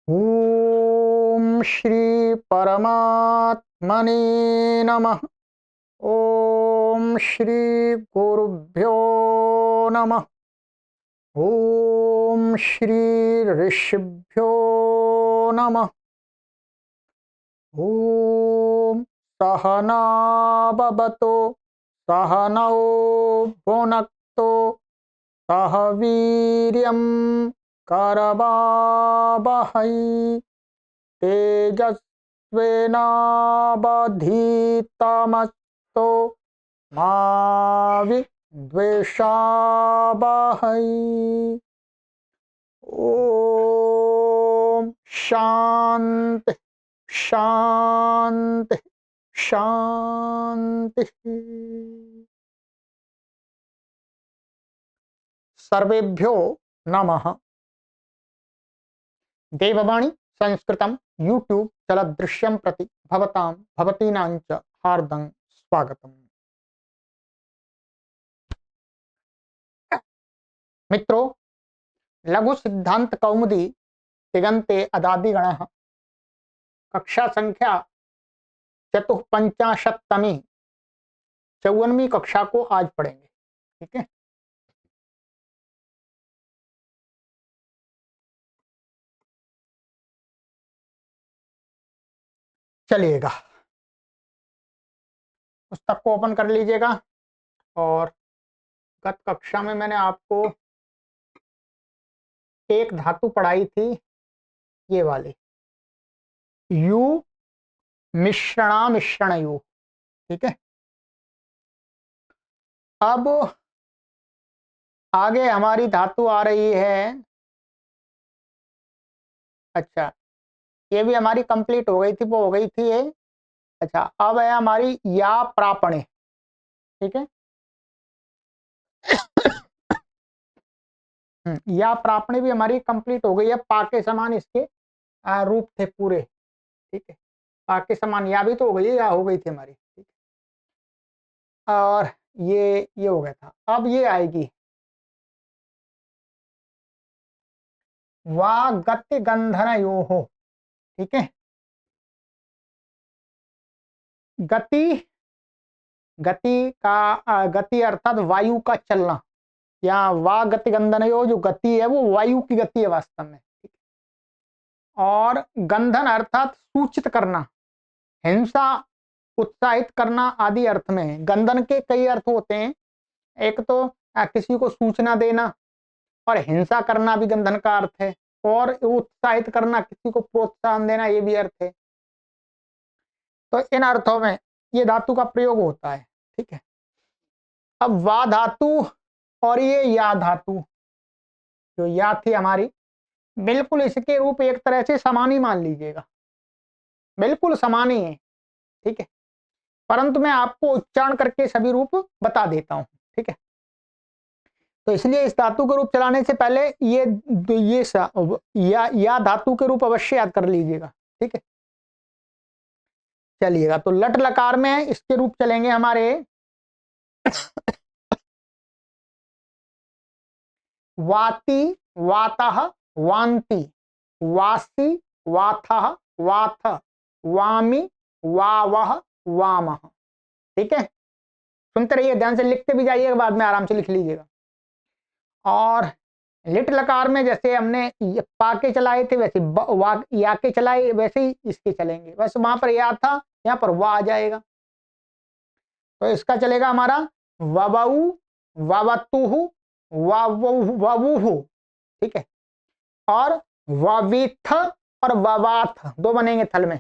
ओम श्री परमात्मने नमः। ओम श्री गुरुभ्यो नमः। ओम श्री ऋषिभ्यो नमः। ओम सहना भवतु सहनौ भुनक्तु सह वीर्यं करवावहै तेजस्विनावधीतमस्तु मा विद्विषावहै। ओम शांति शांति शांति। सर्वेभ्यो नमः। देववाणी संस्कृतं यूट्यूब चलदृश्यं प्रति भवतां भवतीनां च हार्दं स्वागतम्। मित्रों, लघु सिद्धांत कौमुदी तिगंते अदादिगणः कक्षा संख्या चतुःपंचाशत्तमी 54वीं कक्षा को आज पढ़ेंगे। ठीक है, चलिएगा पुस्तक को ओपन कर लीजिएगा। और गत कक्षा में मैंने आपको एक धातु पढ़ाई थी, ये वाली यू मिश्रण यू। ठीक है, अब आगे हमारी धातु आ रही है। अच्छा, ये भी हमारी कंप्लीट हो गई थी, वो हो गई थी ये। अच्छा, अब है हमारी या प्रापणे। ठीक है, या प्रापणे भी हमारी कंप्लीट हो गई है। पा के समान इसके रूप थे पूरे। ठीक है, पा के समान या भी तो हो गई है, या हो गई थी हमारी। ठीक है, और ये हो गया था। अब ये आएगी वा गति गंधन यो हो। ठीक है, गति गति अर्थात वायु का चलना, या वा गति गंधन यो जो गति है वो वायु की गति है वास्तव में। और गंधन अर्थात सूचित करना, हिंसा, उत्साहित करना आदि अर्थ में। गंधन के कई अर्थ होते हैं। एक तो किसी को सूचना देना, और हिंसा करना भी गंधन का अर्थ है, और उत्साहित करना, किसी को प्रोत्साहन देना, ये भी अर्थ है। तो इन अर्थों में ये धातु का प्रयोग होता है। ठीक है, अब वा धातु और ये या धातु, जो या थी हमारी, बिल्कुल इसके रूप एक तरह से समान ही मान लीजिएगा, बिल्कुल समान ही है। ठीक है, परंतु मैं आपको उच्चारण करके सभी रूप बता देता हूं। ठीक है, तो इसलिए इस धातु के रूप चलाने से पहले या धातु के रूप अवश्य याद कर लीजिएगा। ठीक है, चलिएगा। तो लट लकार में इसके रूप चलेंगे हमारे वाति वातः वांति, वासी वाथः वाथ, वामी वावः वामः। ठीक है, सुनते रहिए, ध्यान से लिखते भी जाइएगा, बाद में आराम से लिख लीजिएगा। और लिट लकार में जैसे हमने पा के चलाए थे, वैसे या के चलाए, वैसे ही इसके चलेंगे। वैसे वहां पर या था, यहाँ पर वाह आ जाएगा। तो इसका चलेगा हमारा ववऊ ववतुहु ववुहु। ठीक है, और वविथ और ववाथ दो बनेंगे थल में।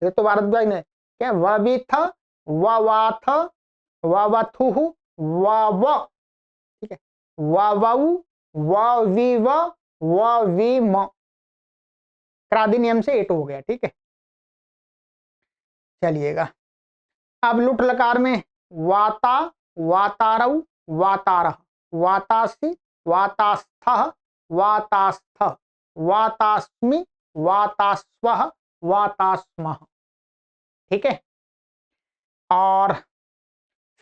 ये तो भारद्वाज ने क्या, वविथ ववाथ ववथुहु वव। ठीक है, ववऊ वविव वविम। क्रादि नियम से 8 हो गया। ठीक है, चलिएगा। अब लुट लकार में वाता वातारऊ वातारह, वातासी वातास्थः वातास्थ, वातास्मि वातास्वः वातास्मः। ठीक है, और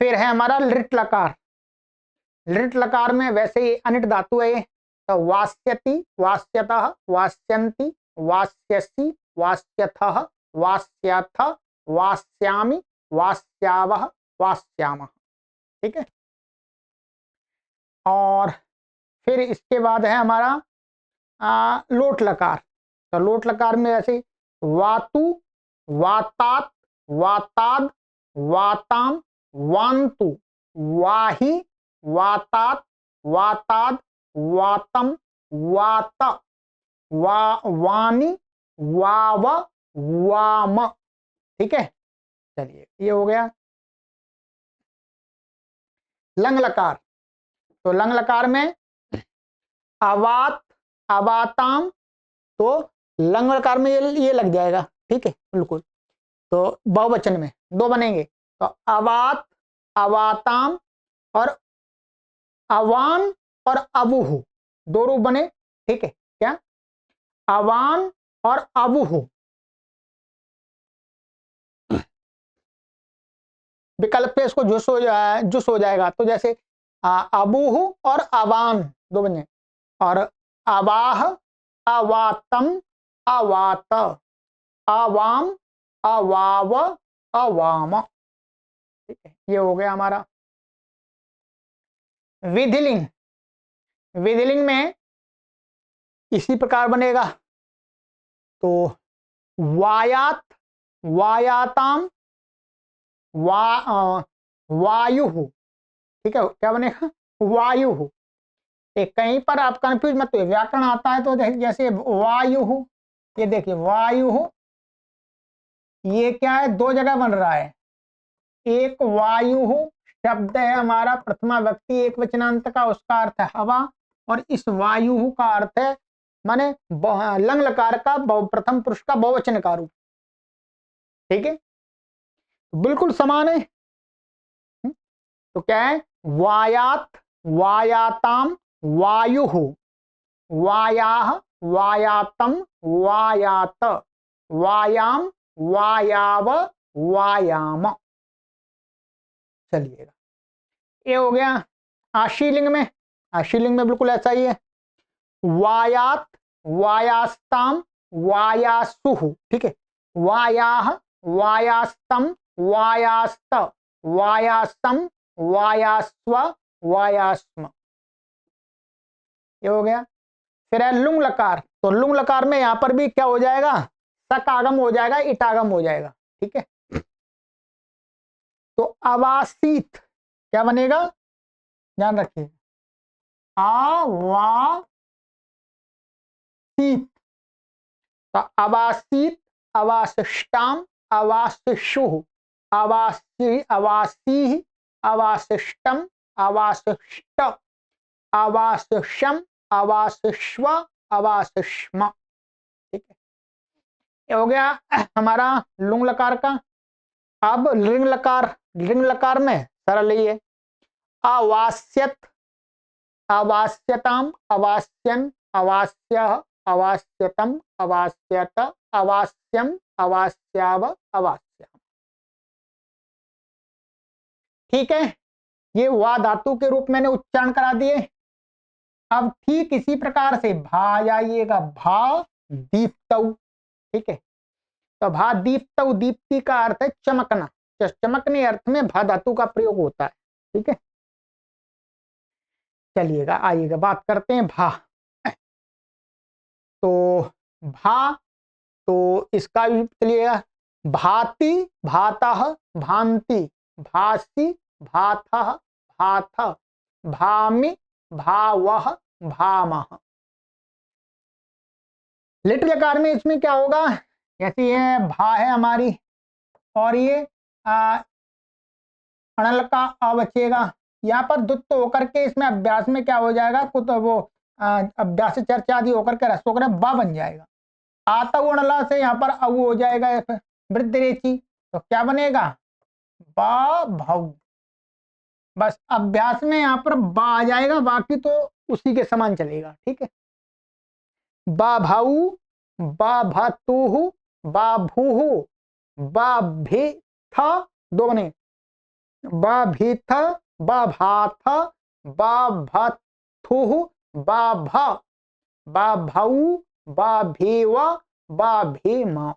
फिर है हमारा लिट लकार। लिट लकार में वैसे ही अनिट धातु है, तो वास्यति वास्यतः वास्यन्ति वास्यसि, वास्यथः, वास्यथ, वास्यामि, वास्यावः, वास्यामः। ठीक है। और फिर इसके बाद है हमारा लोट लकार। तो लोट लकार में ऐसे वातु, वातात, वाताद, वाताम, वांतु, वाही, वातात, वाताद, वातम, वात, वानी, वाव, वाम। ठीक है। चलिए ये हो गया। लंग लकार। तो लंग लकार में अवात, अवाताम, तो लंग लकार में ये लग जाएगा। ठीक है, बिल्कुल। तो बहुवचन में दो बनेंगे, तो अवात, अवाताम और अवान और अबुहु, दो रूप बने। ठीक है, क्या अवान और अबुहु। विकल्प पे इसको जुस हो जाएगा। तो जैसे अबूहु और अवान दो बने, और अवाह, अवातम, अवात, अवाम, अवाव, अवाम। ठीक है, ये हो गया हमारा विधिलिंग। विधिलिंग में इसी प्रकार बनेगा। तो वायात, वायाताम, वायु। ठीक है, क्या बनेगा वायु। एक कहीं पर आप कंफ्यूज मत हुए, व्याकरण आता है तो जैसे वायु, ये देखिए वायु, ये क्या है, दो जगह बन रहा है। एक वायु शब्द है हमारा प्रथमा व्यक्ति एक वचनांत का, उसका अर्थ है हवा, और इस वायु का अर्थ है माने लंग लकार का प्रथम पुरुष का बहुवचन का रूप। ठीक है, बिल्कुल समान है। तो क्या है वायात, वायाताम, वायु, वायाह, वायातम, वायात, वायाम, वायाव, वायाम। चलिएगा, ये हो गया आशीलिंग में। आशीलिंग में बिल्कुल ऐसा ही है, वायात, वायास्ताम, वायासुहु। ठीक है, वायाह, वायास्तम, वायास्त, वायासम, वायास्व, वायास्म। ये हो गया। फिर है लुंग लकार। तो लुंग लकार में यहां पर भी क्या हो जाएगा, सक आगम हो जाएगा, इटागम हो जाएगा। ठीक है, तो अवासीत क्या बनेगा, ध्यान रखिए, आवासीत। तो अवासीत, अवासिष्टाम, अवासिषु, अवासी, अवासी, अवासिष्टम, अवासिष्ट, अवासिषम, अवासिष्व, अवासिष्म। ठीक है, ये हो गया हमारा लुंग लकार का। अब लिंग लकार। लिंग लकार में सरल ही है, अवास्यत, अवास्यताम, अवास्यन, अवास्य, अवास्यतम, अवास्यत, अवास्यम, अवास्याव, अवास्यम। ठीक है, ये वा धातु के रूप मैंने उच्चारण करा दिए। अब ठीक इसी प्रकार से भा जाइएगा, भा दीप्तौ। ठीक है, तो भा दीप्तौ, दीप्ति का अर्थ है चमकना, चमकने अर्थ में भा धातु का प्रयोग होता है। ठीक है, चलिएगा आइएगा बात करते हैं भा। तो भा, तो इसका भी चलिएगा, भाति, भातः, भांति, भासी, भाथः, भाथ, भामि, भावः, भामः। लिट लकार में इसमें क्या होगा, जैसे ये भा है हमारी, और ये अणल का अ बचेगा, यहाँ पर दुत्त होकर के इसमें अभ्यास में क्या हो जाएगा, कुछ वो अभ्यास चर्चा आदि होकर के रस होकर बा बन जाएगा। आता अणला से यहाँ पर अ हो जाएगा वृद्ध रेची, तो क्या बनेगा बा भाव। बस अभ्यास में यहाँ पर बा आ जाएगा, बाकी तो उसी के समान चलेगा। ठीक है, बा भाऊ, बा भातुहु, बा भूहु, बा भी था, दो बने, बा भी था, बा भा था, बा भथुहु, बा भा, बा भाऊ, बा भीवा, बाभीम।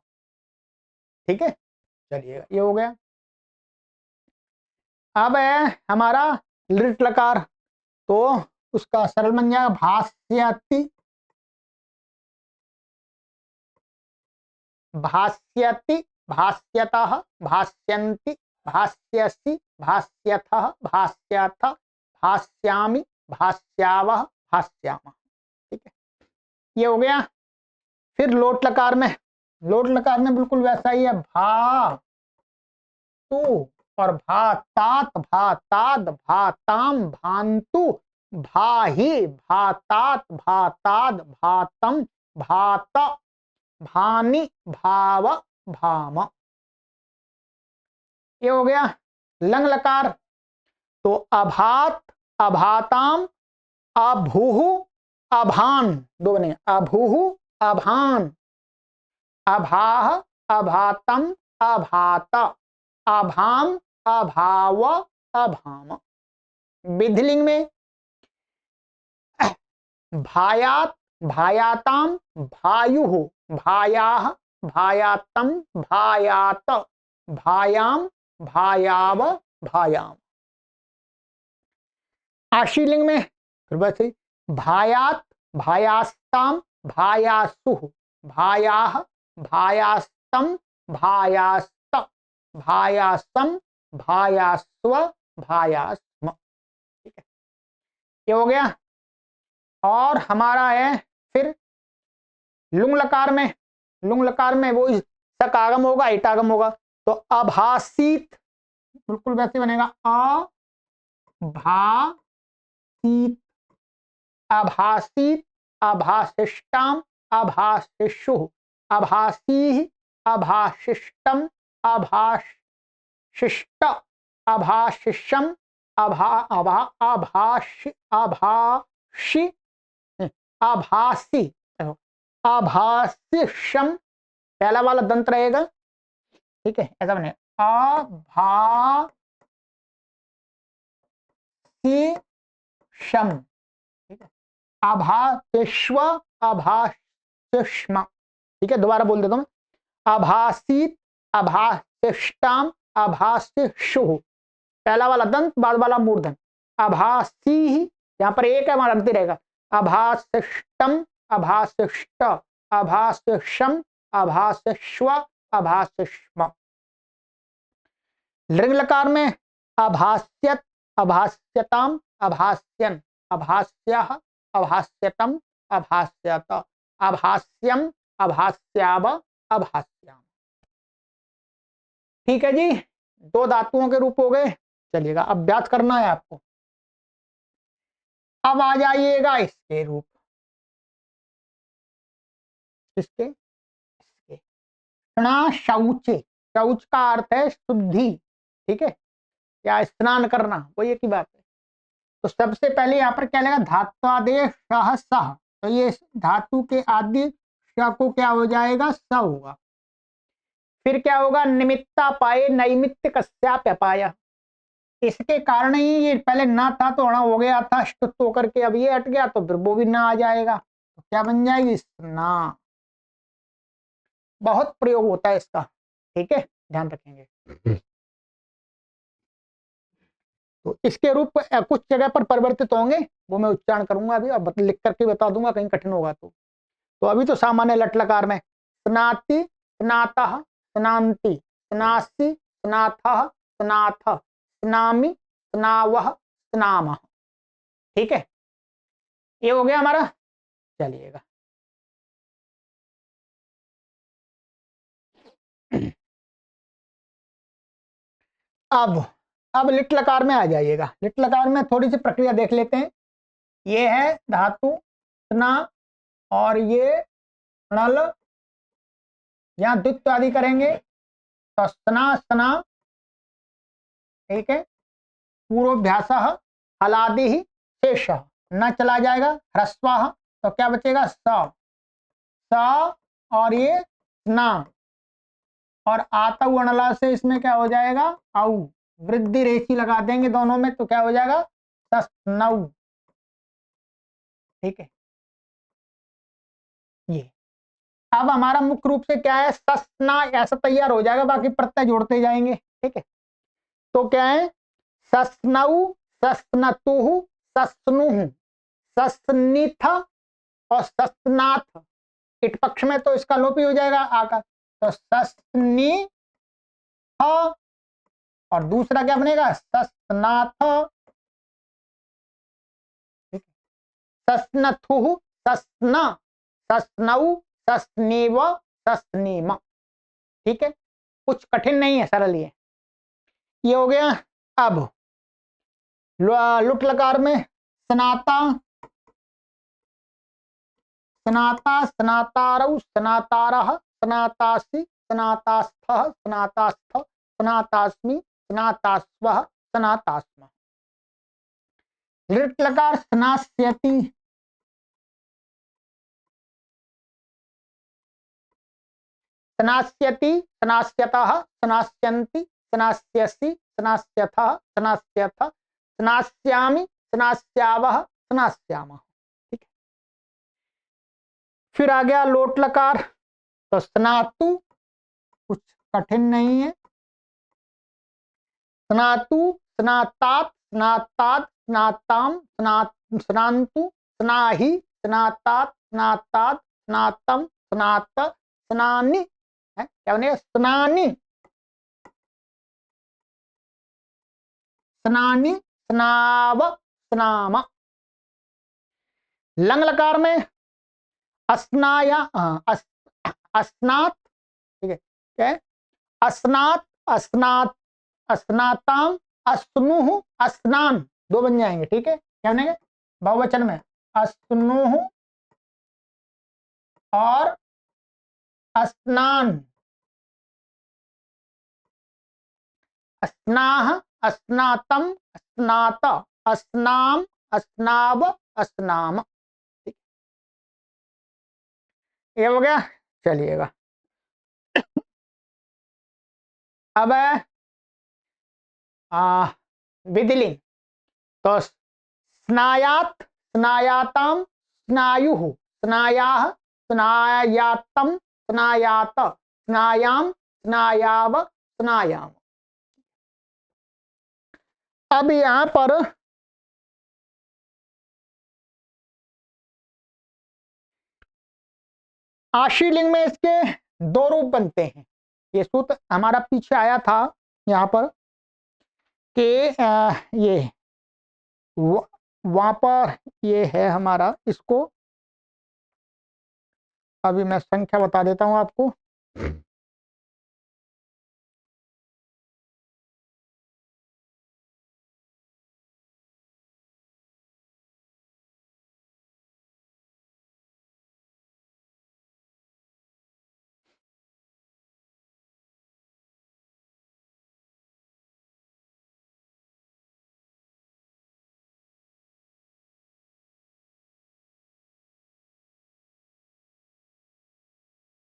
ठीक है, चलिएगा ये हो गया। अब है हमारा लिट लकार, तो उसका सरल बन जाएगा भास्यति, भास्यति, भास्यतः, भास्यन्ति, भास्यसि, भास्यथः, भास्यथ, भास्यामि, भास्यावः, भास्यामः। ठीक है, ये हो गया। फिर लोट लकार में, लोट लकार में बिल्कुल वैसा ही है, भा तू और भातात, भाताद, भाताम, भांतु, भाही, भातात, भाताद, भातम, भात, भानी, भाव, भाम। ये हो गया लंग लकार, तो अभात, अभाताम, अभूहु, अभान, दो बने, अभूहु, अभान, अभाह, अभातम, अभात, अभाम, अभाव, अभाम। विधिलिंग में भायात, भायाताम, भायुः, भायाः, भायातम, भायात, भायाम, भायाव, भायाम। आशीलिंग में फिर वैसे भायात, भायास्ताम, भायासुः, भायाः, भायास्तम, भायास्त, भायासम, भायास्व, भायास्म। ठीक है, ये हो गया। और हमारा है फिर लुंग लकार में, लुंग लकार में वो सकागम होगा, इटागम होगा, तो अभासीत बिल्कुल वैसे बनेगा, अभासीत, अभासीत, अभाशिष्टाम, अभाशिषुः, अभासीः, अभाशिष्टम, अभाशिष्ट, अभाशिषम, आभासी, आभासिषम, पहला वाला दंत रहेगा। ठीक है, ऐसा बने, आभासिषम। ठीक है, आभासिष्व, आभासिष्म। ठीक है, दोबारा बोल देता हूं, आभासीत, आभासिष्टाम, आभासिषुः, पहला वाला दंत, बाद वाला मूर्धन, आभासी, यहां पर एक है वहां अंत रहेगा, आभासिष्टम, आभासिष्ट, आभासिषम, आभासिष्व, आभासिष्म। लिंग लकार में आभास्यत, आभास्यताम, आभास्यन, आभास्यः, आभास्यतम, आभास्यत, आभास्यम, आभास्याव, आभास्याम। ठीक है जी, दो धातुओं के रूप हो गए। चलिएगा, अभ्यास करना है आपको। अब आ जाइएगा इसके रूप, इसके इसके शौचे, शौच का अर्थ है शुद्धि। ठीक है, या स्नान करना, वो एक ही बात है। तो सबसे पहले यहाँ पर क्या लगेगा, धात्वादेश सह सह, तो ये धातु के आदि श को क्या हो जाएगा, स होगा। फिर क्या होगा, निमित्ता पाए, नैमित्त कस्याप्यपाय, इसके कारण ही ये पहले ना था तो अणा हो गया था ष्टुत्व होकर के, अब ये हट गया तो फिर वो भी ना आ जाएगा, तो क्या बन जाएगी, स्ना। बहुत प्रयोग होता है इसका। ठीक है, ध्यान रखेंगे। तो इसके रूप कुछ जगह पर परिवर्तित होंगे, वो मैं उच्चारण करूंगा अभी, अब लिख करके बता दूंगा, कहीं कठिन होगा तो अभी तो सामान्य लट लकार में स्नाति, स्नातः, स्नान्ति, स्नासि, स्नाथः, स्नाथ, स्नामि, स्नावः, स्नामः। ठीक है, ये हो गया हमारा। चलिएगा, अब लिट लकार में आ जाइएगा। लिट लकार में थोड़ी सी प्रक्रिया देख लेते हैं। ये है धातु स्ना, और ये नल, यहाँ द्वित्व आदि करेंगे तो स्ना स्ना। ठीक है, पूर्वाभ्यास हलादि ही शेष, न चला जाएगा, ह्रस्व, तो क्या बचेगा, स, स, और ये स्ना, और आतु अणला से इसमें क्या हो जाएगा, औ, वृद्धि रेखी लगा देंगे दोनों में तो क्या हो जाएगा, सस्नौ। ठीक है, ये अब हमारा मुख्य रूप से क्या है, सस्ना ऐसा तैयार हो जाएगा, बाकी प्रत्यय जोड़ते जाएंगे। ठीक है, तो क्या है, सस्नऊ, सस्नतुहु, सस्नुहु, सस्निथ और सस्नाथ। इट पक्ष में तो इसका लोप ही हो जाएगा आका, तो सस्नी और दूसरा क्या बनेगा, सस्नाथ, सस्नथुहु, सस्ना, सस्नऊ, सस्नीव, सस्नीम। ठीक है, कुछ कठिन नहीं है, सरल ये हो गया। अब लुट लकार में स्नाता, स्नाता, स्नातारौ, स्नातारः, स्नातासि, स्नातास्थः, स्नातास्थ, स्नातास्मि, स्नातास्वः, स्नातास्म। लृट लकार स्नास्यति, स्नास्यति, स्नास्यतः, स्नास्यन्ति, स्नास्यसि, स्नास्यथः, स्नास्यथ, स्नास्यामि, स्नास्यावः, स्नास्यामः। ठीक है, फिर आ गया लोट लकार, तो स्नातु, कुछ कठिन नहीं है, स्नातु, स्नातात, स्नातात, स्नाताम, स्नान्तु, स्नाहि, स्नातात, स्नातात, स्नातम, स्नात, स्नानि, क्या बनेगा, स्नानि, स्नानि, स्नाव, स्नाम। लंग लकार में अस्नाया, अस्नात, ठीक है, क्या है, अस्नात, अस्नात, अस्नाताम, अस्नुह, अस्नान, दो बन जाएंगे। ठीक है, क्या बनेंगे, बहुवचन में अस्नुह और अस्नान, अस्नाह, अस्नातम, अस्नात, अस्नाम, अस्नाव, अस्नाम। ये हो गया, चलिएगा। अब विधिलिंग, तो स्नायात, स्नायाताम, स्नायुः, स्नायाः, स्नायातम, स्नायात, स्नायाम, स्नायाव, स्नायाम। अब यहां पर आशीलिंग में इसके दो रूप बनते हैं। ये सूत्र हमारा पीछे आया था यहां पर कि ये वहां पर ये है हमारा, इसको अभी मैं संख्या बता देता हूं आपको।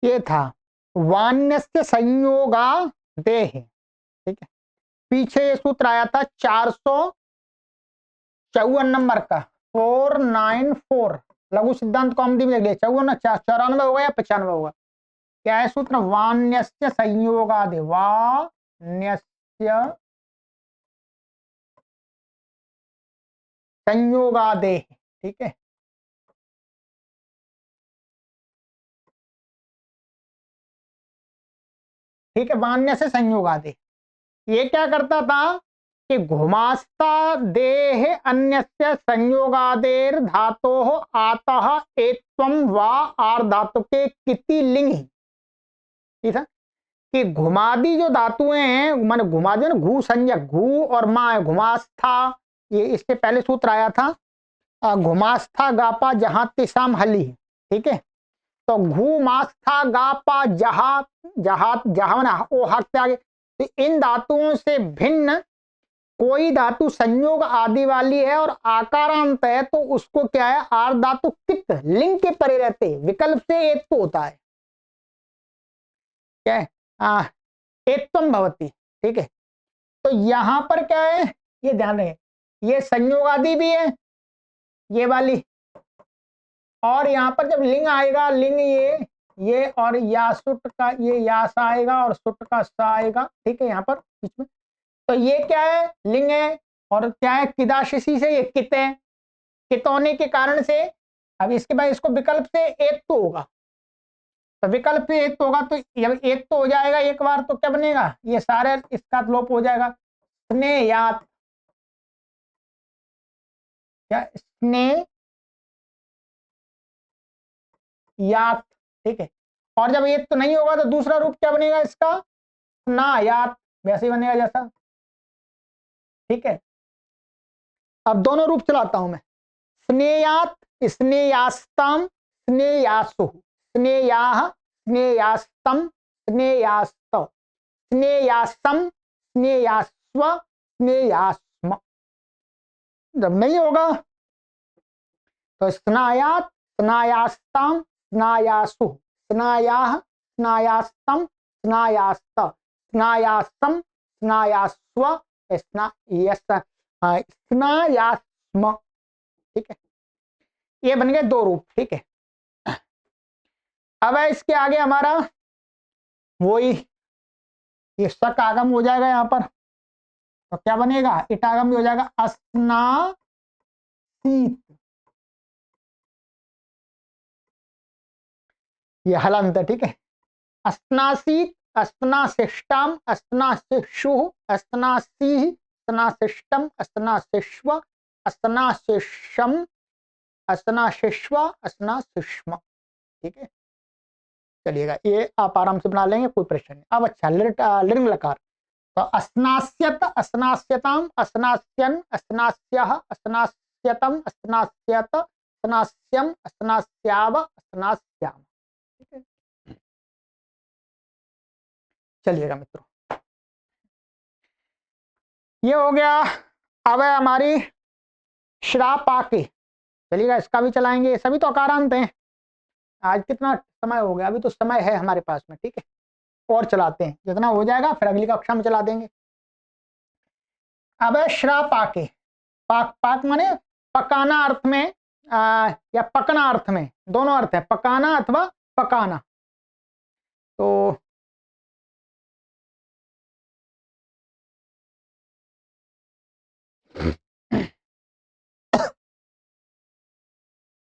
ये था वान्यस्य संयोगा देह। ठीक है, पीछे ये सूत्र आया था 454 नंबर का, 494, लघु सिद्धांत कौमुदी में देख लिया, 94 होगा या 95 होगा। क्या है सूत्र, वान्यस्य संयोगादि, वान्यस्य संयोगादे। ठीक है, ठीक है, वान्य से संयोगादे। ये क्या करता था कि घुमास्ता देह अन्यस्य संयोगादेर धातोः आतः एत्वं वा आर धातु के किति लिंग। ठीक है, कि घुमादी जो धातुएं हैं, माने घुमादी ना, घू संज्ञक, घू और माँ घुमास्था, ये इसके पहले सूत्र आया था घुमास्था गापा जहां तिसाम हली। ठीक है, तो घुमास्था गापा जहा, जहा जहा ना ओ हक से आगे, तो इन धातुओं से भिन्न कोई धातु संयोग आदि वाली है और आकारांत है, तो उसको क्या है, आर धातु कित लिंग के परे रहते विकल्प से एक तो होता है, क्या है, एकत्वम भवति। ठीक है, तो यहां पर क्या है, ये ध्यान रहे, ये संयोग आदि भी है ये वाली, और यहां पर जब लिंग आएगा, लिंग ये ये और यासुट का ये यास आएगा और सुट का सा आएगा, ठीक है, यहाँ पर बीच में। तो ये क्या है, लिंग है, और क्या है, किदाशिशी से ये कित है, कित होने के कारण से अब इसके बाद इसको विकल्प से एक तो होगा, तो विकल्प से एक तो होगा, तो जब एक तो हो जाएगा एक बार तो क्या बनेगा, ये सारे इसका लोप हो जाएगा। स्नेयात, क्या स्नेह यात, ठीक है। और जब एक तो नहीं होगा तो दूसरा रूप क्या बनेगा इसका, ना यात, वैसे ही बनेगा जैसा, ठीक है। अब दोनों रूप चलाता हूं मैं। स्नेयात, स्नेयास्ताम, स्नेयासु, स्नेयाह, स्नेयास्तम, स्नेयास्त, स्नेयासम, स्नेयास्व, स्नेयास्म। जब नहीं होगा तो स्नायात, स्नायास्ताम, स्नायासु, स्नायाह, स्नायास्तम, स्नायास्त, स्नायासम, स्नायास्व, स्नायास्म, ठीक है। ये बन गए दो रूप, ठीक है। अब है इसके आगे हमारा वही ये शक आगम हो जाएगा यहाँ पर, तो क्या बनेगा, इटागम भी हो जाएगा, अस्नासीत, ये हलंत है, ठीक है। अस्नासीत, अस्नाशिष्टाम, अस्नाशिशु, अस्नासी, अस्नाशिष्टम, अस्नाशिष्व, अस्नाशिष्यम, अस्नाशिष्व, अस्नाशिष्म, ठीक है। चलिएगा, ये आप आराम से बना लेंगे, कोई परेशानी नहीं। अब अच्छा लिंग लकार, तो अस्नास्यत, अस्नास्यताम, अस्नास्यन, अस्नास्यः, अस्नास्यतम, अस्नास्यत, अस्नास्यम, अस्नास्याव, अस्नास्याम, ठीक है। चलिएगा मित्रों, ये हो गया। अब है हमारी श्राप आके, चलिएगा इसका भी चलाएंगे, ये सभी तो अकारांत हैं। आज कितना समय हो गया, अभी तो समय है हमारे पास में, ठीक है, और चलाते हैं, जितना हो जाएगा फिर अगली कक्षा में चला देंगे। अब है श्राप आके, पाक, पाक माने पकाना अर्थ में, या पकना अर्थ में, दोनों अर्थ है, पकाना अथवा पकाना। तो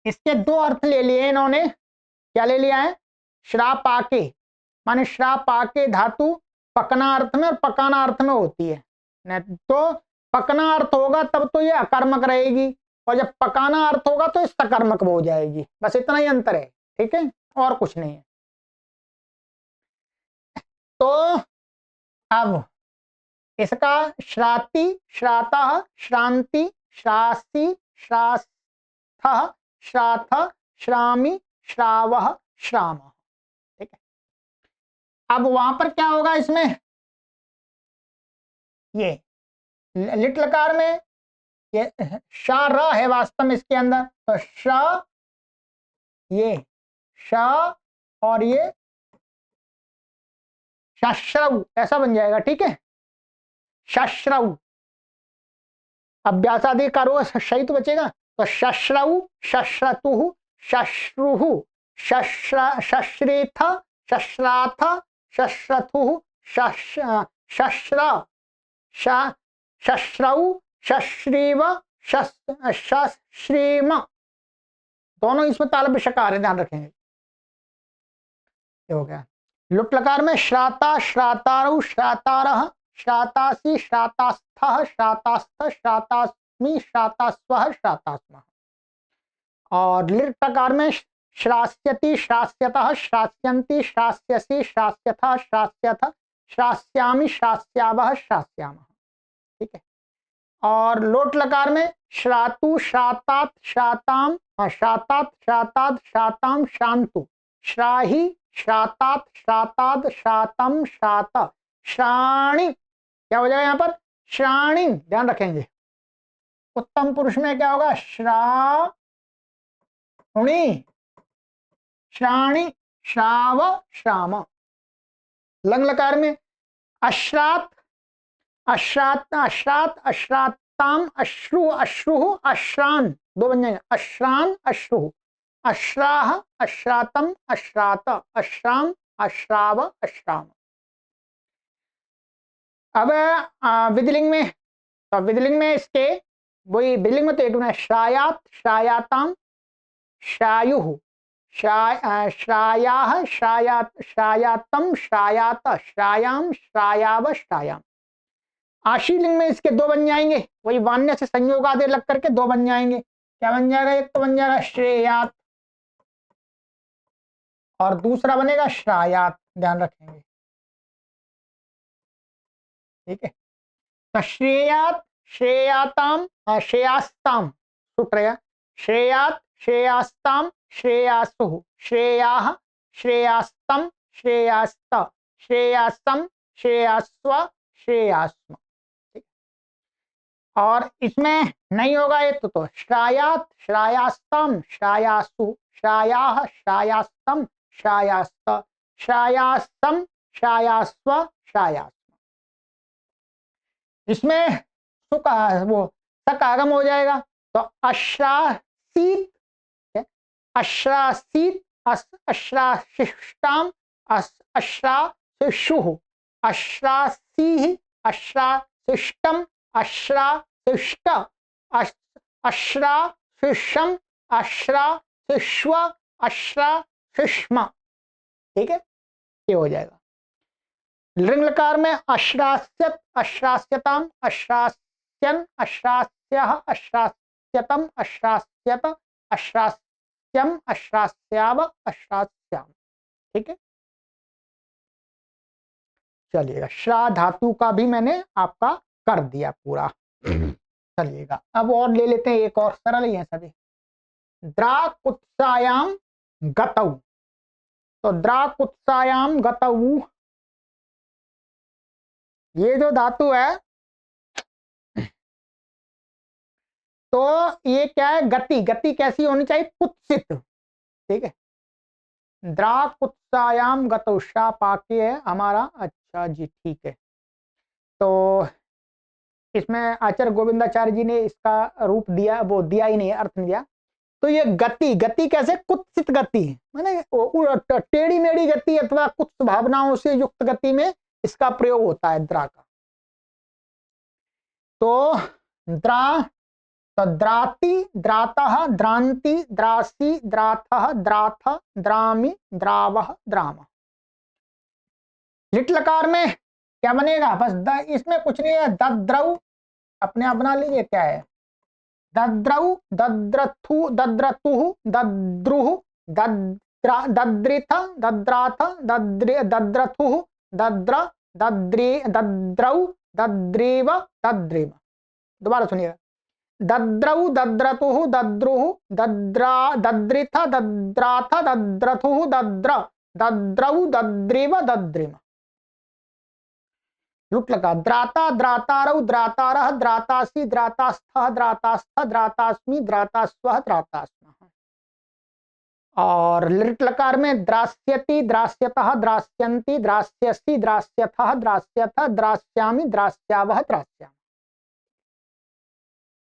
इसके दो अर्थ ले लिए इन्होंने, क्या ले लिया है, श्राप आके माने श्राप आके धातु पकना अर्थ में और पकाना अर्थ में होती है, नहीं तो पकना अर्थ होगा तब तो ये अकर्मक रहेगी, और जब पकाना अर्थ होगा तो सकर्मक हो जाएगी, बस इतना ही अंतर है, ठीक है, और कुछ नहीं है। तो अब इसका श्राति, श्राता, श्रांति, श्रासी, श्रास्थ, श्राथ, श्रामी, श्रावः, श्राम, ठीक है। अब वहां पर क्या होगा इसमें, ये लिट लकार में ये शा र है वास्तव में इसके अंदर, तो श, ये श और ये शश्रव ऐसा बन जाएगा, ठीक है, शश्रव। अभ्यासादि करो सही तो बचेगा, तो शश्रव, शश्रतु, शश्रुहु, शश्रेथ, शश्राथ, शश्रथु, शश्र, शश्रव, शश्रीव, शश्रीम, दोनों इसमें तालव्य शकार है, ध्यान रखेंगे। ये हो गया। लुट लकार में श्राता, श्रातारु, श्रातारः, श्रातासी, श्रातास्थः, श्रातास्थ, श्रातास्मि, श्रातास्वः, श्रातास्मः। और लिट लकार में श्रास्यति, श्रास्यतः, श्रास्यन्ति, श्रास्यसि, श्रास्यथ, श्रास्यथ, श्रास्यामि, श्रास्यावः, श्रास्यामः, ठीक है। और लोट लकार में श्रातु, श्रातात, श्राताम, श्रातात, श्राताद, श्राताम, शांतु, श्राही, श्रातात, श्राताद, श्रातम, श्रात, श्राणी, क्या हो जाएगा यहाँ पर, श्राणी, ध्यान रखेंगे। उत्तम पुरुष में क्या होगा, श्रावणी, श्राणी, श्राव, श्राम। लंग लकार में अश्रात, अश्रात, अश्रात, अश्राताम, अश्रु, अश्रु, अश्रान, दो बन जाएंगे, अश्रान, अश्रु, अश्राह, अश्रातम, अश्रात, अश्राम, अश्राव, अश्राम। अब विधिलिंग में, तो विधिलिंग में इसके वही विधिलिंग में तो एक है श्रायात, श्रायाताम, श्रायुः, श्रायाः, श्रायात, श्रायातम, श्रायात, श्रायाम, श्रायाव, श्रायाम। आशीलिंग में इसके दो बन जाएंगे, वही वान्य से संयोग आदि लग करके दो बन जाएंगे। क्या बन जाएगा? एक तो बन जाएगा श्रेयात और दूसरा बनेगा श्रायात, ध्यान रखेंगे। ठीक है, तो श्रेयात, श्रेयाताम, श्रेयास्ताम, सूत्र श्रेयात, श्रेयास्ताम, श्रेयासुः, श्रेयाः, श्रेयास्तम, श्रेयास्त, श्रेयासम, श्रेयास्व, श्रेयास्म। और इसमें नहीं होगा ये तो श्रायात, श्रायास्तम, श्रायासु, श्रायाः, श्रायास्तम, श्रायास्त, श्रायास्तम, श्रायास्व, श्रायास्म। इसमें सुका वो सक आगम हो जाएगा, तो अश्रासीत, अश्रासीत, अश्राशिष्टाम, अश्राशिशुः, अश्रासीः, अश्राशिष्टम, अश्राशिष्ट, अश्राशिष्यम, अश्राशिष्व, अश्राशिष्म। ठीक है, ये हो जाएगा। लिंग लकार में अश्रास्यत, अश्रास्यताम, अश्रास्यन, अश्रास्यः, अश्रास्यतम, अश्रास्यत, अश्रास्यम, अश्रास्याव, अश्रास्याम। ठीक है, चलिएगा। श्रा धातु का भी मैंने आपका कर दिया पूरा। चलिएगा, अब और ले लेते हैं, एक और सरल ही है सभी। द्राकुत्सायाम गतौ, तो द्राकुत्सायाम गतौ, ये जो धातु है तो ये क्या है? गति, गति कैसी होनी चाहिए? कुत्सित। ठीक है, द्राकुत्सायाम गतौ, शा पाके है हमारा। अच्छा जी, ठीक है। तो इसमें आचार्य गोविंदाचार्य जी ने इसका रूप दिया, वो दिया ही नहीं, अर्थ नहीं दिया। तो ये गति, गति कैसे? कुत्सित गति, माने टेढ़ी मेढ़ी गति अथवा कुछ भावनाओं से युक्त गति में इसका प्रयोग होता है द्रा का। तो द्रा, तो द्राति, द्रातः, द्रांति, द्रासी, द्राथः, द्राथ, द्रामि, द्रावः, द्राम। लिट लकार में क्या बनेगा? बस इसमें कुछ नहीं है, दद्रौ, अपने आप बना लीजिए क्या है। दद्रौ, दद्रथु, दद्रतुः, दद्रुः, दद्रिथ, दद्राथ, दद्रथुः, दद्र, दद्रौ, दद्रेव, दद्रेव। दोबारा सुनिएगा, दद्रौ, दद्रतुः, दद्रुः, दद्रिथ, दद्राथ, दद्रथुः, दद्र, दद्रौ, दद्रेव, दद्रेम। लुट लगा, द्राता, द्रातारौ, द्रातारः, द्रातासी, द्रातास्थः, द्रातास्थ, द्रातास्मि, द्रातास्वः, द्रातास्मः। और लिट लकार में द्रास्यति, द्रास्यतः, द्रास्यन्ति, द्रास्यसि, द्रास्यथः, द्रास्यथ, द्रास्यामि, द्रास्यावः, द्रास्यामः।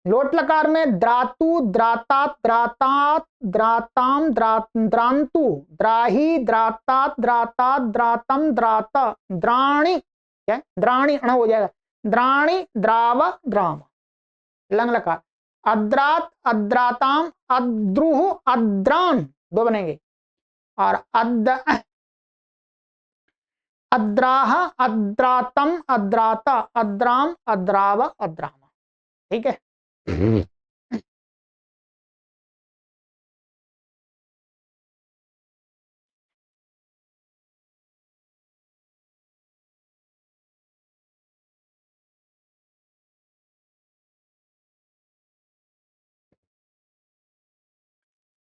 लोट लकार में द्रातु, द्रातात, द्रातात, द्राताम, द्रांतु, द्राही, द्रातात, द्रातात, द्रातम, द्रात, द्राणी, क्या द्राणी अण हो जाएगा, द्राणी, द्राव, द्राम। लंग लकार अद्रात, अद्राताम, अद्रुह, अद्रान, दो बनेंगे। और अद्राह, अद्रातम, अद्रात, अद्राम, अद्राव, अद्राम। ठीक है,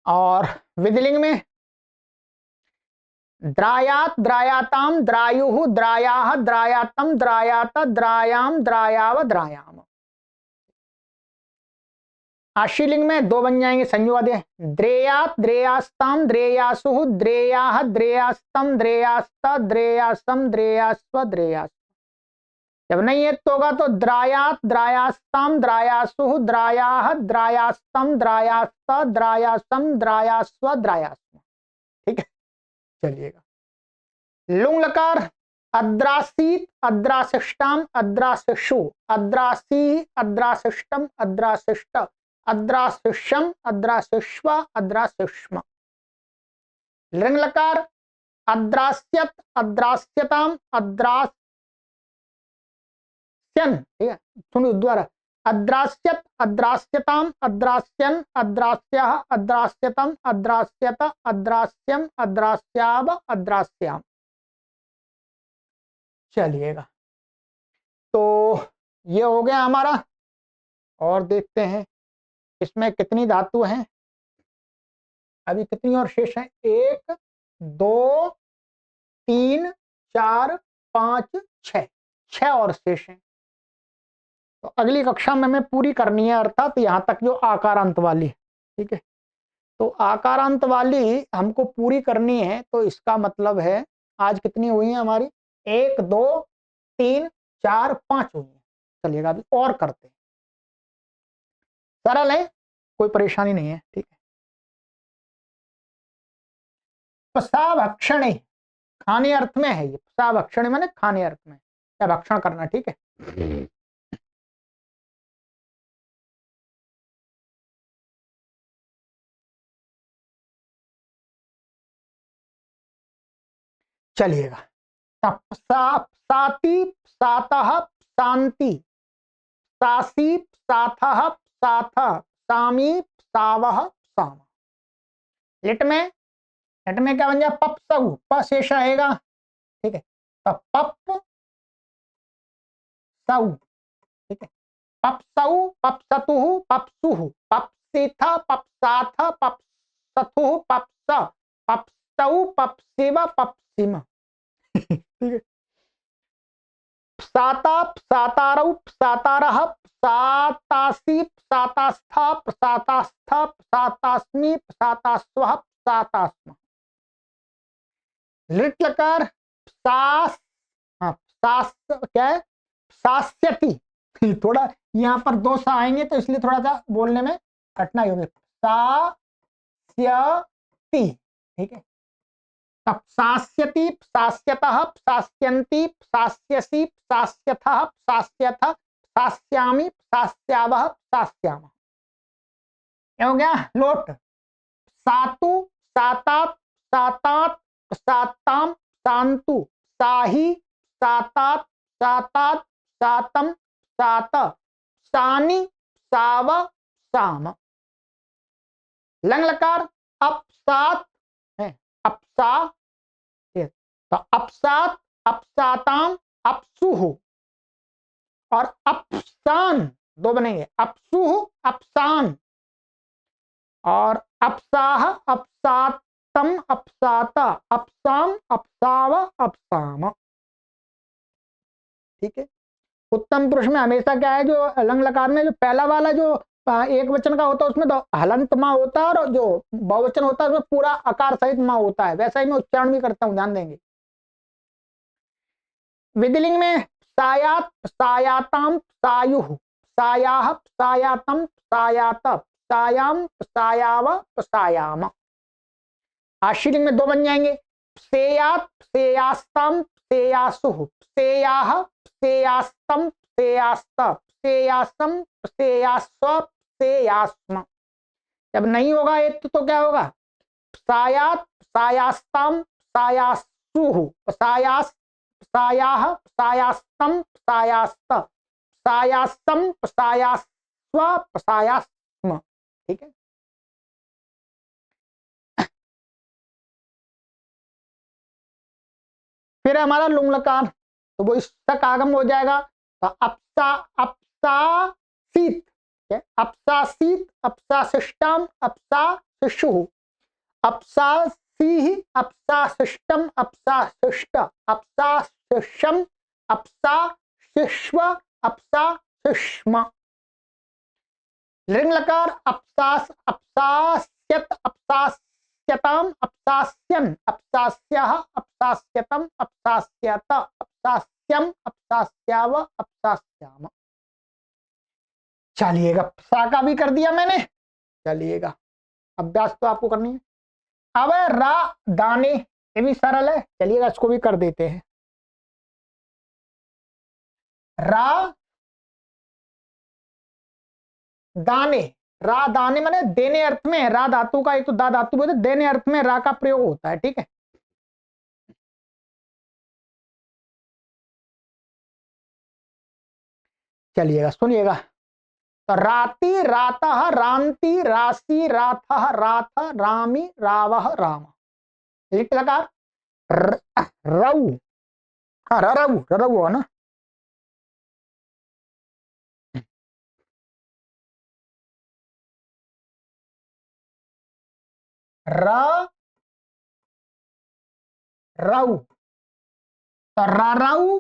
और विधिलिंग में द्रायात, द्रायाताम, द्रायुः, द्रायाः, द्रायातम, द्रायात, द्रायाम, द्रायाव, द्रायाम। आशीलिंग में दो बन जाएंगे, संयोग द्रेयात, द्रेयास्ताम, द्रेयासुः, द्रेयाः, द्रेयास्तम, द्रेयास्त, द्रेयासम, द्रेयास्व, द्रेयास्व। जब नहीं एक तो होगा तो द्रायात, द्रायास्तम, द्रायासु, द्रायाह, द्रायास्तम, द्रायास्त, द्रायासम, द्रायास्व, द्रायास्म। ठीक है, चलिएगा। लुंग लकार अद्रासीत, अद्राशिष्टाम, अद्राशिषु, अद्रासी, अद्राशिष्टम, अद्राशिष्ट, अद्राशिष्यम, अद्राशिष्व, अद्राशिष्म। लिंग लकार अद्रास्यत, अद्रास्यताम, अद्रास्यन। ठीक है, सुनिए द्वारा अद्रास्यत, अद्रास्यताम, अद्रास्यन, अद्रास्यः, अद्रास्यतम, अद्रास्यत, अद्रास्यम, अद्रास्याव, अद्रास्याम। चलिएगा, तो ये हो गया हमारा। और देखते हैं इसमें कितनी धातु हैं, अभी कितनी और शेष है। 1 2 3 4 5 6, 6 और शेष हैं। तो अगली कक्षा में हमें पूरी करनी है, अर्थात यहां तक जो आकारांत वाली। ठीक है, तो आकारांत वाली हमको पूरी करनी है, तो इसका मतलब है आज कितनी हुई है हमारी, 1 2 3 4 5 हुई है। चलिएगा अभी और करते हैं, सरल है, कोई परेशानी नहीं है। ठीक है, पसाभक्षणे, खाने अर्थ में है ये। पसाभक्षणे माने खाने अर्थ में, या भक्षण करना। ठीक है, चलिएगा। साती, सातः, शांति, सासी, साथः, साथ, सामी, सावह, साम। लिट में क्या बन जाए, पप सऊ, प शेष रहेगा। ठीक है, तो पप सऊ। ठीक है, पप सऊ, पप सतुह, पप सुह, पप सेथ, पप साथ, पप सथुह, पप स, पप सऊ, पप शिव, पप सिम। ठीक है, साता, सातारौ, सातारः, सातासी, सातास्था, सातास्थ, सातास्मि, सातास्वः, सातास्म। लिट लकार सास, हाँ सास क्या है, सास्यति। थोड़ा यहाँ पर दो सा आएंगे तो इसलिए थोड़ा सा बोलने में कठिनाई होगी। सास्यति। ठीक है, तब सास्यति, सास्यतः, सास्यन्ति, सास्यसि, सास्यथः, सास्यथ, सास्यामि, सास्यावः, सास्यामः। हो गया लोट। सातु, सातात, सातात, साताम, शांतु, साही, सातात, सातात, सातम, सात, सानी, साव, साम। लंग लकार अपसात है, अपसा, तो अपसात, अपसाताम, अपसुह, और अपसान दो बनेंगे, अपसुह, अपसान, और अपसाह, अपसातम, अपसाता, अपसाम, अपसाव, अपसाम। ठीक है, उत्तम पुरुष में हमेशा क्या है, जो लंग लकार में जो पहला वाला जो एक वचन का होता है उसमें तो हलंत माँ होता है, और जो बहुवचन होता है उसमें पूरा आकार सहित माँ होता है। वैसा ही मैं उच्चारण भी करता हूं, ध्यान देंगे। विधिलिंग में सायात, सायाताम, सायुः, सायाह, सायातम, सायात, सायाम, सायाव, सायाम। आशीलिंग में दो बन जाएंगे, सेयात, सेयास्तम, सेयासुः, सेयाह, सेयास्तम, सेयास्त, सेयासम, सेयास्व, सेयास्म। जब नहीं होगा एक तो क्या होगा, सायात, सायास्तम, सायासुः, सायास, सायाह, सायास्तम, सायास्त, सायास्तम, सायास्व, सायास्म। ठीक है, फिर हमारा लुंग लकार, तो वो इसका आगम हो जाएगा। तो अपसा, अपसा शीत, अपसा शीत, अपसा शिष्टम, अपसा शिशु, अपसा सिंह, अपसा शिष्टम, अपसा शिष्ट, अपसा शिष्यम, अपसा शिश्व, अपसा शिष्म। लिंग लकार अपसास, अपसास्यत, अपसास्यताम, अपसास्यन, अपसास्यः, अपसास्यतम, अपसास्यत, अपसास्यम, अपसास्याव, चलिएगा, सा का भी कर दिया मैंने। चलिएगा, अभ्यास तो आपको करनी है। अब रा दाने, ये भी सरल है, चलिएगा इसको भी कर देते हैं। रा दाने, रा दाने माने देने अर्थ में, रा धातु का, एक तो दा धातु बोलते, देने अर्थ में रा का प्रयोग होता है, ठीक है। चलिएगा सुनिएगा, तो राति रातः रांति राशि राथः राथ रामी रावः राम। लिख लगा रऊ, हाँ रऊ रऊ है ना। र रऊ, तो राराऊ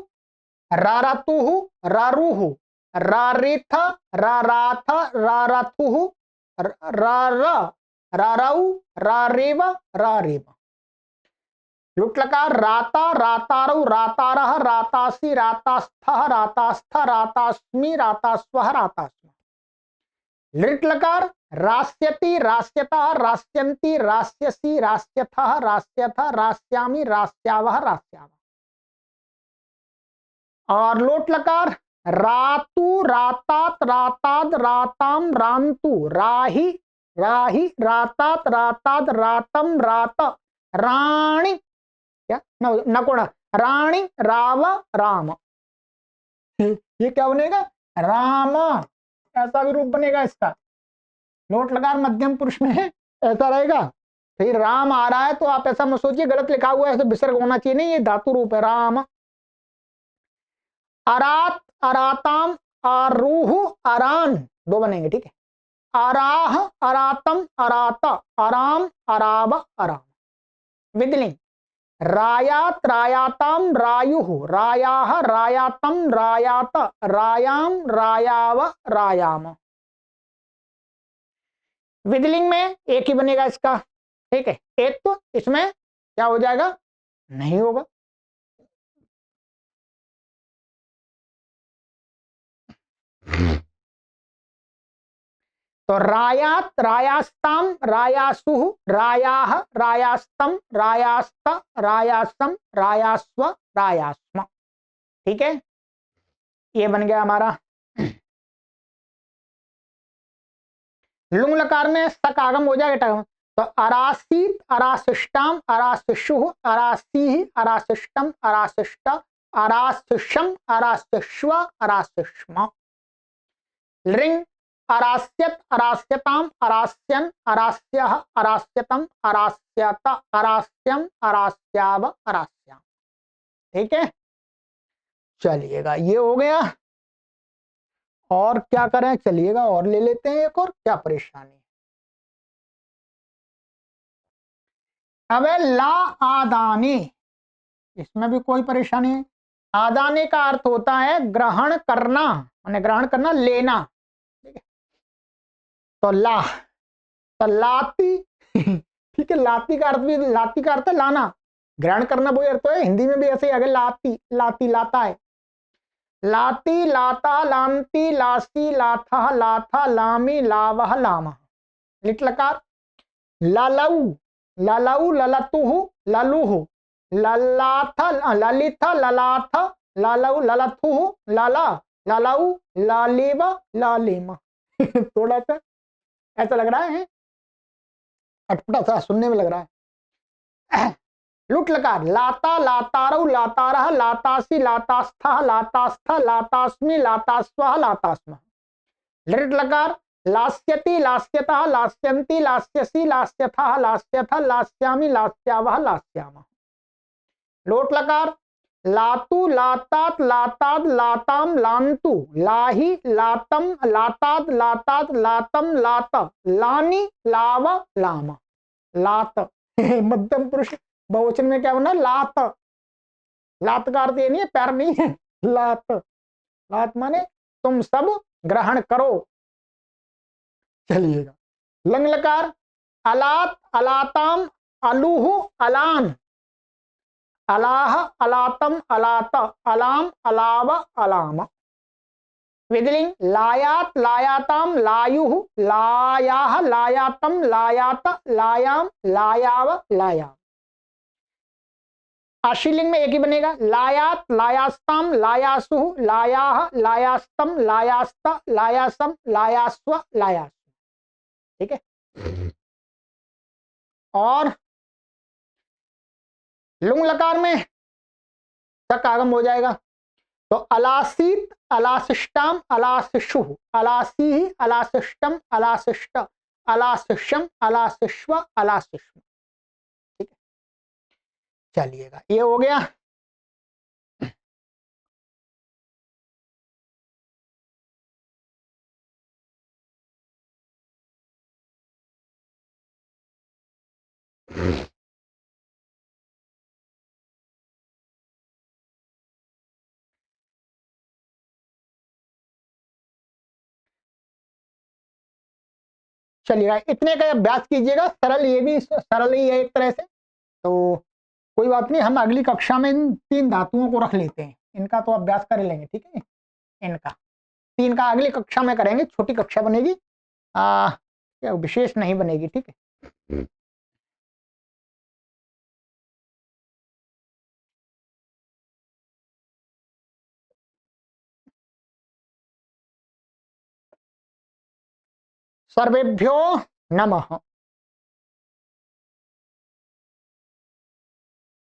रारातुः रारुः रारिथ राराथ राराथुः रार राराऊ रारेव रारेव। लुट्लकार राता रातारौ रातारः रातासि रातास्थः रातास्थ रातास्मि रातास्वः रातास्म। लिट्लकार रास्यति रास्यतः रास्यन्ति रास्यसि रास्यथः रास्यथ रास्यामि रास्यावः रास्यावः। और लोट लकार रातु रातात राताद राताम रांतु राही राही रातात राताद रातम रात राणी, क्या नकोण राणी राव राम। ये क्या बनेगा, राम, ऐसा भी रूप बनेगा इसका। लोट लकार मध्यम पुरुष में है, ऐसा रहेगा। फिर राम आ रहा है तो आप ऐसा मत सोचिए गलत लिखा हुआ है तो विसर्ग होना चाहिए, नहीं, ये धातु रूप है राम। अरात अराताम आरूह अरान, दो बनेंगे, ठीक है। अराह अरातम अराता अराम अराव अराम। विदलिंग रायात रायाताम रायुः रायाह रायातम रायात रायाम रायाव रायाम। विदलिंग में एक ही बनेगा इसका, ठीक है। एक तो इसमें क्या हो जाएगा, नहीं होगा। तो रायात रायास्ताम रायासुः रायाह रायास्तम रायास्त रायासम रायास्व रायास्म, ठीक है। ये बन गया हमारा। लुंग लकार में सक आगम हो जाएगा टगम। तो अरासीत अराशिष्टाम अराशिषुः अरासीः अराशिष्टम अराशिष्ट अराशिषम अराशिष्व अराशिष्म। लिंग अरास्यत अरास्यताम अरास्यन अरास्यः अरास्यतम अरास्यत अरास्यम अरास्याव अरास्याम, ठीक है। चलिएगा ये हो गया। और क्या करें, चलिएगा और ले लेते हैं एक और, क्या परेशानी। अब ला आदानी, इसमें भी कोई परेशानी है। आदाने का अर्थ होता है ग्रहण करना, माने ग्रहण करना, लेना, ठीक है। तो ला, तो लाती ठीक है, लाती का अर्थ भी, लाती का अर्थ है लाना, ग्रहण करना वही अर्थ है। हिंदी में भी ऐसे ही आगे लाती लाती लाता है। लाती लाता लांती लासी लाथा लाथा लामी लावह लामा। लिट्लकार ललऊ ललऊ ललतुहु ललुहु ललाथ ललिथ ललाथ ललऊ ललथुहु लला ललऊ लालिव लालिमा। थोड़ा सा ऐसा लग रहा है, अटपटा सा सुनने में लग रहा है। लुट लकार लाता लातारौ लातारह लातासी लातास्था लातास्थ लातास्मि लातास्वः लातास्म। लिट लकार लास्यति लास्यतः लास्यन्ति लास्यसि लास्यथः लास्यथ लास्यामि लास्यावः लास्यामः। लोट लकार लातु लातात लाताद लाताम लांतु लाही लातम लाताद लाताद लातम लात लानी लाव लाम। लात मध्यम पुरुष बहुवचन में क्या बना, लात। लात का अर्थ ये नहीं है पैर नहीं है, लात। लात माने तुम सब ग्रहण करो। चलिएगा लंग लकार अलात अलाताम अलूहु अलान अलाह अलातम अलात अलाम अलाव अलाम। विधिलिंग लायात लायाताम लायुः लायाः लायातम लायात लायाम लायाव लायाम। आशीलिंग में एक ही बनेगा लायात लायास्ताम लायासुः लायाह लायास्तम लायास्त लायासम लायास्व लायास। ठीक है। और लुंग लकार में तक आगम हो जाएगा तो अलासीत अलासिष्टाम अलासिषु अलासी अलासिष्टम अलासिष्ट अलासिषम अलासिष्व अलासिष्म। ठीक है, चलिएगा ये हो गया। चलिएगा इतने का अभ्यास कीजिएगा, सरल ये भी सरल ही है एक तरह से, तो कोई बात नहीं, हम अगली कक्षा में इन 3 धातुओं को रख लेते हैं, इनका तो अभ्यास कर लेंगे। ठीक है, इनका 3 का अगली कक्षा में करेंगे, छोटी कक्षा बनेगी, विशेष नहीं बनेगी। ठीक है। सर्वेभ्यो नमः।